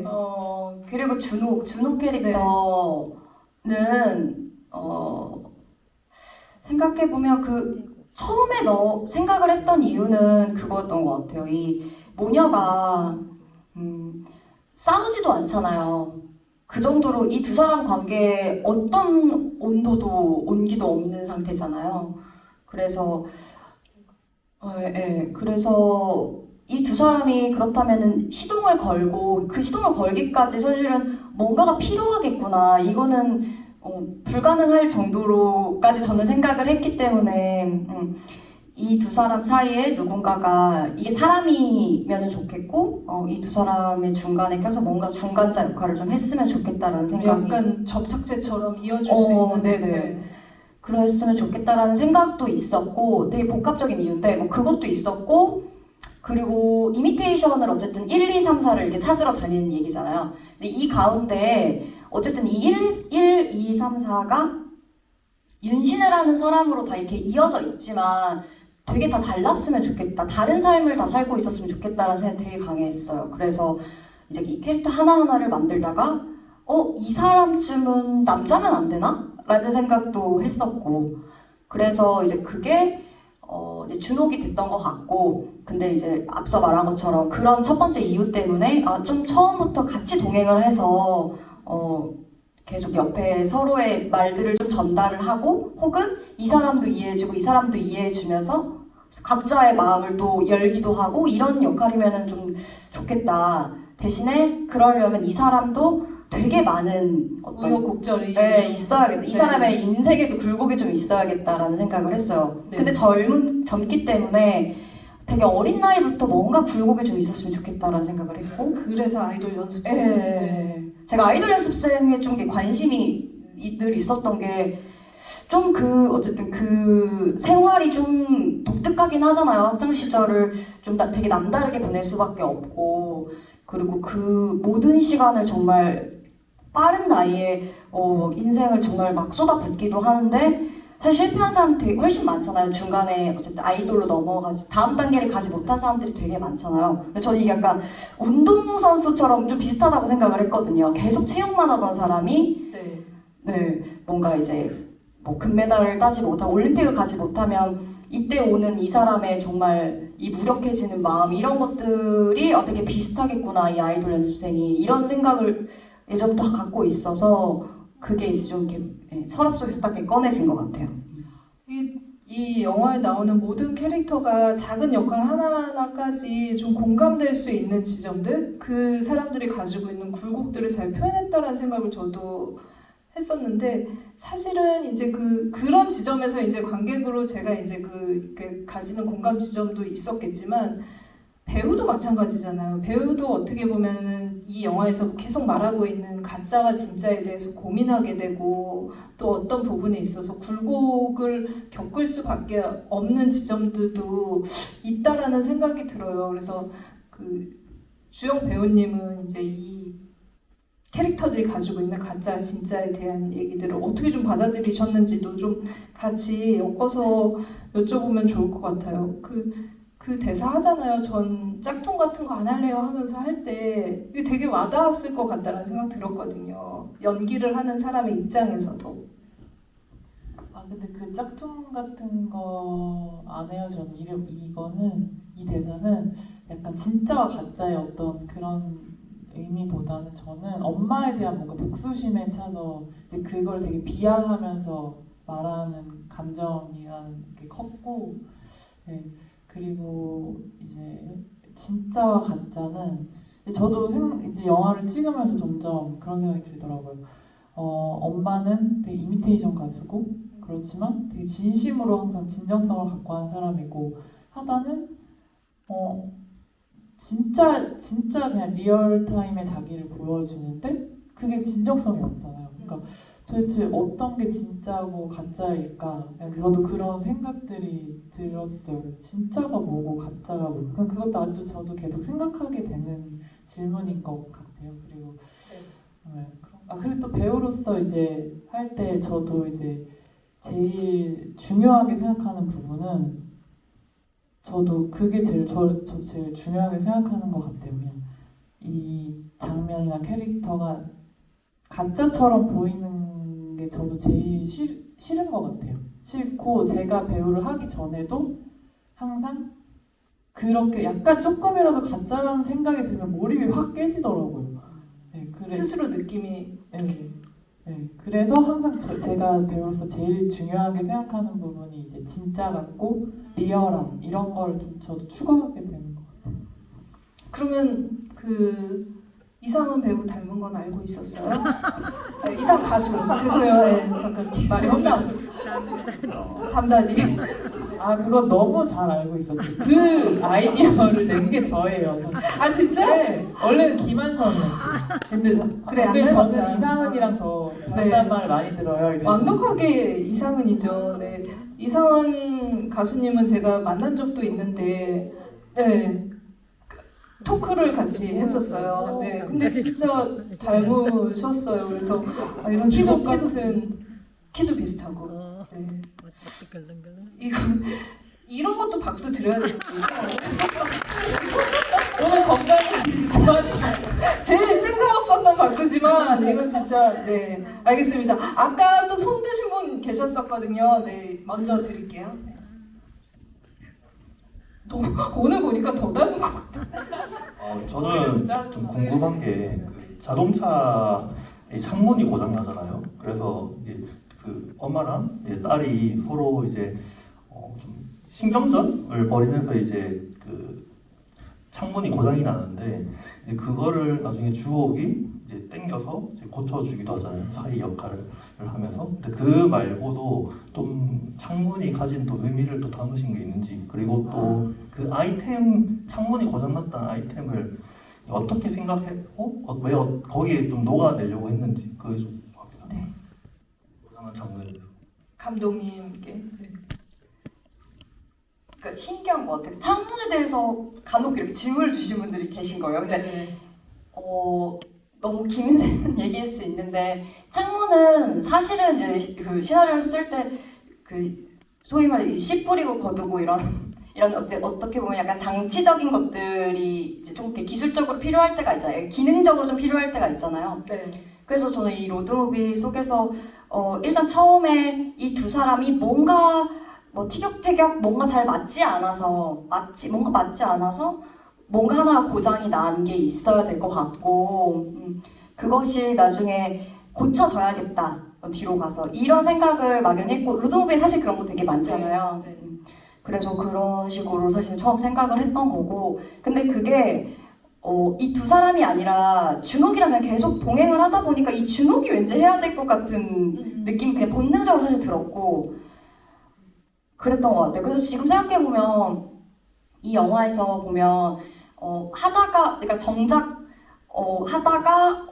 네. 그리고 준호 캐릭터는 생각해보면 처음에 생각을 했던 이유는 그거였던 것 같아요. 이 모녀가 싸우지도 않잖아요. 그 정도로 이 두 사람 관계에 어떤 온기도 없는 상태잖아요. 그래서 그래서 이 두 사람이 그렇다면은 시동을 걸고 그 시동을 걸기까지 사실은 뭔가가 필요하겠구나. 이거는 불가능할 정도로까지 저는 생각을 했기 때문에 이 두 사람 사이에 누군가가 이게 사람이면 좋겠고 이 두 사람의 중간에 껴서 뭔가 중간자 역할을 좀 했으면 좋겠다라는 생각이 약간 접삭제처럼 이어줄 수 있는 네네. 그랬으면 좋겠다라는 생각도 있었고 되게 복합적인 이유인데 뭐 그것도 있었고 그리고 이미테이션을 어쨌든 1, 2, 3, 4를 이렇게 찾으러 다니는 얘기잖아요. 근데 이 가운데 어쨌든 이 1, 2, 3, 4가 윤신혜라는 사람으로 다 이렇게 이어져 있지만 되게 다 달랐으면 좋겠다. 다른 삶을 다 살고 있었으면 좋겠다라는 생각이 되게 강했어요. 그래서 이제 이 캐릭터 하나하나를 만들다가 이 사람쯤은 남자면 안 되나? 라는 생각도 했었고 그래서 이제 그게 이제 주목이 됐던 것 같고 근데 이제 앞서 말한 것처럼 그런 첫 번째 이유 때문에 좀 처음부터 같이 동행을 해서 계속 옆에 서로의 말들을 좀 전달을 하고 혹은 이 사람도 이해해주고 이 사람도 이해해주면서 각자의 마음을 또 열기도 하고 이런 역할이면 좀 좋겠다. 대신에 그러려면 이 사람도 되게 많은 어떤 우여곡절이 있어야겠다. 이 사람의 인생에도 굴곡이 좀 있어야겠다라는 생각을 했어요. 네. 근데 젊기 때문에 되게 어린 나이부터 뭔가 굴곡이 좀 있었으면 좋겠다라는 생각을 했고 그래서 아이돌 연습생 제가 아이돌 연습생에 좀 관심이 늘 있었던 게 좀 어쨌든 그 생활이 좀 독특하긴 하잖아요. 학창 시절을 좀 되게 남다르게 보낼 수밖에 없고 그리고 그 모든 시간을 정말 빠른 나이에 인생을 정말 막 쏟아붓기도 하는데 사실 실패한 사람 되게 훨씬 많잖아요. 중간에 어쨌든 아이돌로 넘어가지 다음 단계를 가지 못한 사람들이 되게 많잖아요. 근데 저는 이게 약간 운동선수처럼 좀 비슷하다고 생각을 했거든요. 계속 체육만 하던 사람이 뭔가 이제 뭐 금메달을 따지 못하고 올림픽을 가지 못하면 이때 오는 이 사람의 정말 이 무력해지는 마음 이런 것들이 되게 비슷하겠구나 이 아이돌 연습생이 이런 생각을 예전부터 갖고 있어서 그게 이제 좀 이렇게 서랍 속에서 딱 이렇게 꺼내진 것 같아요. 이 영화에 나오는 모든 캐릭터가 작은 역할 하나하나까지 좀 공감될 수 있는 지점들 그 사람들이 가지고 있는 굴곡들을 잘 표현했다라는 생각을 저도 했었는데 사실은 이제 그런 지점에서 이제 관객으로 제가 이제 이렇게 가지는 공감 지점도 있었겠지만 배우도 마찬가지잖아요. 배우도 어떻게 보면은 이 영화에서 계속 말하고 있는 가짜와 진짜에 대해서 고민하게 되고 또 어떤 부분에 있어서 굴곡을 겪을 수밖에 없는 지점들도 있다라는 생각이 들어요. 그래서 주영 배우님은 이제 이 캐릭터들이 가지고 있는 가짜 진짜에 대한 얘기들을 어떻게 좀 받아들이셨는지도 좀 같이 엮어서 여쭤보면 좋을 것 같아요. 그 대사 하잖아요. 전 짝퉁 같은 거 안 할래요 하면서 할 때 이게 되게 와닿았을 것 같다는 생각 들었거든요. 연기를 하는 사람의 입장에서도. 근데 그 짝퉁 같은 거 안 해요. 저는 이 대사는 약간 진짜와 가짜의 어떤 그런 의미보다는 저는 엄마에 대한 뭔가 복수심에 차서 이제 그걸 되게 비하하면서 말하는 감정이라는 게 컸고 그리고 이제 진짜와 가짜는 저도 이제 영화를 찍으면서 점점 그런 생각이 들더라고요. 엄마는 되게 이미테이션 가수고 그렇지만 되게 진심으로 항상 진정성을 갖고 하는 사람이고 하다는 진짜 그냥 리얼타임의 자기를 보여주는데 그게 진정성이 없잖아요. 그러니까 도대체 어떤 게 진짜고 가짜일까? 저도 그런 생각들이 들었어요. 진짜가 뭐고 가짜가 뭐고 그것도 아직도 저도 계속 생각하게 되는 질문인 것 같아요. 그리고 그리고 또 배우로서 이제 할 때 저도 이제 제일 중요하게 생각하는 부분은 저도 그게 제일 중요하게 생각하는 것 같아요. 그냥 이 장면이 인간이나 캐릭터가 가짜처럼 보이는 게 저도 제일 싫은 것 같아요. 싫고 제가 배우를 하기 전에도 항상 그렇게 약간 조금이라도 가짜라는 생각이 들면 몰입이 확 깨지더라고요. 네, 스스로 느낌이 네, 네. 그래서 항상 제가 배우로서 제일 중요하게 생각하는 부분이 이제 진짜 같고 리얼함 이런 걸 좀 저도 추구하게 되는 것 같아요. 그러면 그 이상은 배우 닮은 건 알고 있었어요? 네, 이상 가수 죄송해요. 네, 잠깐 말이 헛나왔어. 담다디. 아 그건 너무 잘 알고 있었죠. 그 아이디어를 낸 게 저예요. 아 진짜? 네, 원래는 김한선이요. 근데 그래, 안 근데 저는 닮았다. 이상은이랑 더 네. 닮았다는 말을 많이 들어요. 이래서. 완벽하게 이상은이죠. 네. 이상은 가수님은 제가 만난 적도 있는데, 네. 토크를 같이 했었어요. 네. 근데 진짜 닮으셨어요. 그래서 아, 이런 주옥 같은 키도 비슷하고. 네. 이거 이런 것도 박수 드려야 되는데 오늘 건강이 좋아지고 제일 뜬금없었던 박수지만 이건 진짜 네 알겠습니다. 아까 또 손 드신 분 계셨었거든요. 네 먼저 드릴게요. 네. 오늘 보니까 더 닮은 것 같아. 저는 좀 궁금한 게 그 자동차 이 창문이 고장 나잖아요. 그래서 이제 그 엄마랑 이제 딸이 서로 이제 좀 신경전을 벌이면서 이제 그 창문이 고장이 나는데 이제 그거를 나중에 주옥이 이제 땡겨서 이제 고쳐주기도 하잖아요. 사이 역할을 하면서. 근데 그 말고도 좀 창문이 가진 또 의미를 또 담으신 게 있는지, 그리고 또 그 아이템 창문이 고장났다는 아이템을 어떻게 생각했고 왜 거기에 좀 녹아내려고 했는지 그게 좀 궁금합니다. 네. 고장난 창문에 대해서. 감독님께. 네. 그러니까 신기한 것 같아요. 창문에 대해서 간혹 이렇게 질문을 주신 분들이 계신 거예요. 근데 네. 너무 김새는 얘기일 수 있는데 창문은 사실은 이제 그 시나리오를 쓸 때 그 소위 말해 씨 뿌리고 거두고 이런 어떻게 보면 약간 장치적인 것들이 이제 좀 이렇게 기술적으로 필요할 때가 있잖아요. 기능적으로 좀 필요할 때가 있잖아요. 네. 그래서 저는 이 로드무비 속에서 일단 처음에 이 두 사람이 뭔가 뭐 티격태격 뭔가 잘 맞지 않아서 뭔가 하나 고장이 난 게 있어야 될 것 같고 그것이 나중에 고쳐져야겠다 뒤로 가서 이런 생각을 막연히 했고 로드무비에 사실 그런 거 되게 많잖아요. 네, 네. 그래서 그런 식으로 사실 처음 생각을 했던 거고 근데 그게 이 두 사람이 아니라 준옥이랑 그냥 계속 동행을 하다 보니까 이 준옥이 왠지 해야 될 것 같은 느낌이 그냥 본능적으로 사실 들었고 그랬던 것 같아요. 그래서 지금 생각해보면 이 영화에서 보면 그러니까 정작 하다가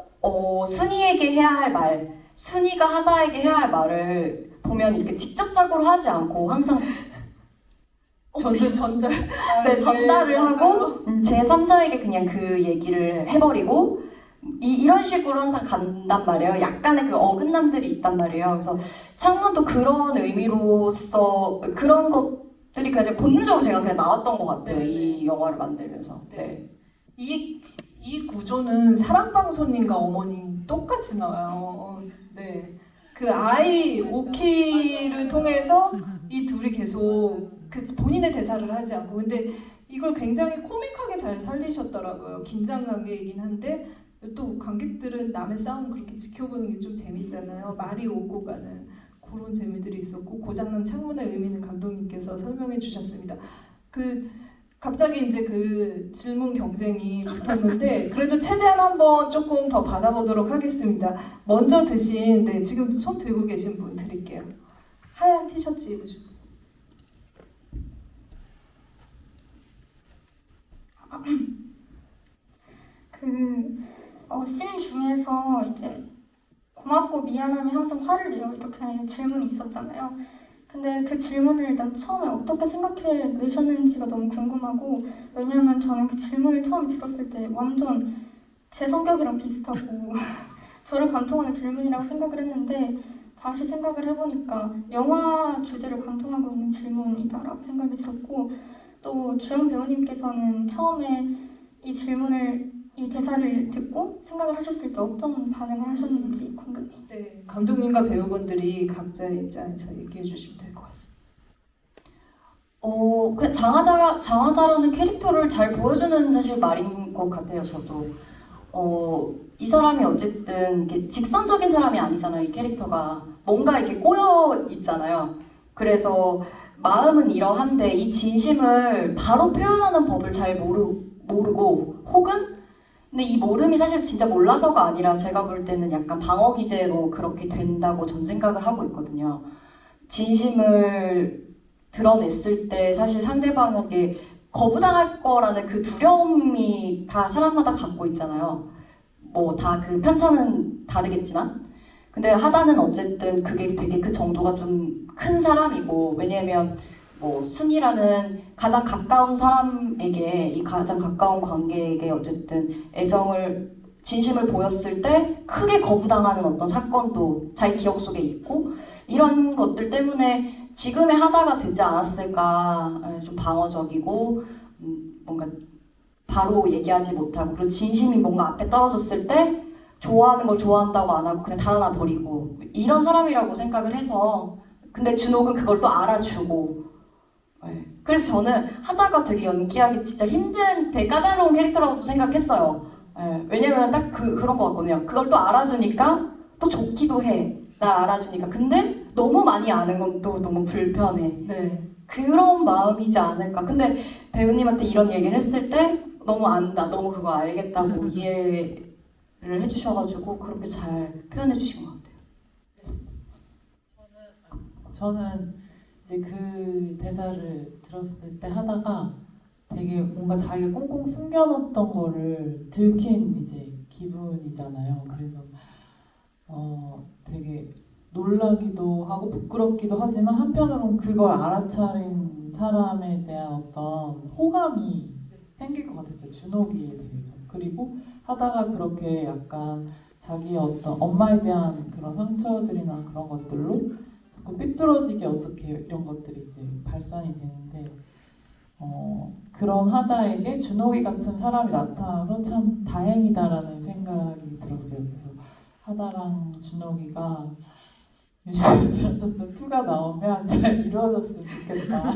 순이에게 해야 할 말, 순이가 하다에게 해야 할 말을 보면 이렇게 직접적으로 하지 않고 항상 전달. 네, 전달을 하고 제3자에게 그냥 그 얘기를 해버리고 이런 식으로 항상 간단 말이에요. 약간의 그 어긋남들이 있단 말이에요. 그래서 창문도 그런 의미로서 그런 것들이 그냥 본능적으로 제가 그냥 나왔던 것 같아요. 네. 이 영화를 만들면서. 네. 네. 이 구조는 사랑방송님과 어머니 똑같이 나와요. 네. 그 아이 오키를 통해서 이 둘이 계속 그 본인의 대사를 하지 않고 근데 이걸 굉장히 코믹하게 잘 살리셨더라고요. 긴장 관계이긴 한데 또 관객들은 남의 싸움 그렇게 지켜보는 게 좀 재밌잖아요. 말이 오고 가는 그런 재미들이 있었고 고장난 창문의 의미는 감독님께서 설명해 주셨습니다. 갑자기 이제 그 질문 경쟁이 붙었는데 그래도 최대한 한번 조금 더 받아보도록 하겠습니다. 먼저 드신 지금 손 들고 계신 분 드릴게요. 하얀 티셔츠 입으신 분. 씬 중에서 이제 고맙고 미안하면 항상 화를 내요 이렇게 질문이 있었잖아요. 근데 그 질문을 일단 처음에 어떻게 생각해 내셨는지가 너무 궁금하고 왜냐하면 저는 그 질문을 처음 들었을 때 완전 제 성격이랑 비슷하고 저를 관통하는 질문이라고 생각을 했는데 다시 생각을 해보니까 영화 주제를 관통하고 있는 질문이다라고 생각이 들었고 또 주영 배우님께서는 처음에 이 질문을 이 대사를 듣고 생각을 하셨을 때 어떤 반응을 하셨는지 궁금해요. 네, 감독님과 배우분들이 각자의 입장에서 얘기해 주시면 될 것 같습니다. 그냥 장하다라는 캐릭터를 잘 보여주는 사실 말인 것 같아요, 저도. 이 사람이 어쨌든 이게 직선적인 사람이 아니잖아요, 이 캐릭터가. 뭔가 이렇게 꼬여 있잖아요. 그래서 마음은 이러한데 이 진심을 바로 표현하는 법을 잘 모르고 혹은 근데 이 모름이 사실 진짜 몰라서가 아니라 제가 볼 때는 약간 방어 기제로 그렇게 된다고 전 생각을 하고 있거든요. 진심을 드러냈을 때 사실 상대방에게 거부당할 거라는 그 두려움이 다 사람마다 갖고 있잖아요. 뭐 다 그 편차는 다르겠지만 근데 하다는 어쨌든 그게 되게 그 정도가 좀 큰 사람이고 왜냐면 뭐 순이라는 가장 가까운 사람에게 이 가장 가까운 관계에게 어쨌든 애정을 진심을 보였을 때 크게 거부당하는 어떤 사건도 자기 기억 속에 있고 이런 것들 때문에 지금의 하다가 되지 않았을까 좀 방어적이고 뭔가 바로 얘기하지 못하고 그리고 진심이 뭔가 앞에 떨어졌을 때 좋아하는 걸 좋아한다고 안 하고 그냥 달아나 버리고 이런 사람이라고 생각을 해서 근데 준옥은 그걸 또 알아주고 네. 그래서 저는 하다가 되게 연기하기 진짜 힘든 되게 까다로운 캐릭터라고도 생각했어요. 네. 왜냐면 딱 그런 거 같거든요. 그걸 또 알아주니까 또 좋기도 해. 나 알아주니까. 근데 너무 많이 아는 건 또 너무 불편해. 네, 그런 마음이지 않을까. 근데 배우님한테 이런 얘기를 했을 때 너무 안다. 너무 그거 알겠다고 이해를 해주셔가지고 그렇게 잘 표현해 주신 것 같아요. 저는 이제 그 대사를 들었을 때 하다가 되게 뭔가 자기가 꽁꽁 숨겨놨던 거를 들킨 이제 기분이잖아요. 그래서 되게 놀라기도 하고 부끄럽기도 하지만 한편으로는 그걸 알아차린 사람에 대한 어떤 호감이 생길 것 같았어요. 준호기에 대해서. 그리고 하다가 그렇게 약간 자기의 어떤 엄마에 대한 그런 상처들이나 그런 것들로 자꾸 삐뚤어지게 어떻게 이런 것들이 이제 발산이 되는데 그런 하다에게 준호기 같은 사람이 나타나서 참 다행이다라는 생각이 들었어요. 그래서 하다랑 준호기가 유시민 어쨌든 2가 나오면 잘 이루어졌으면 좋겠다.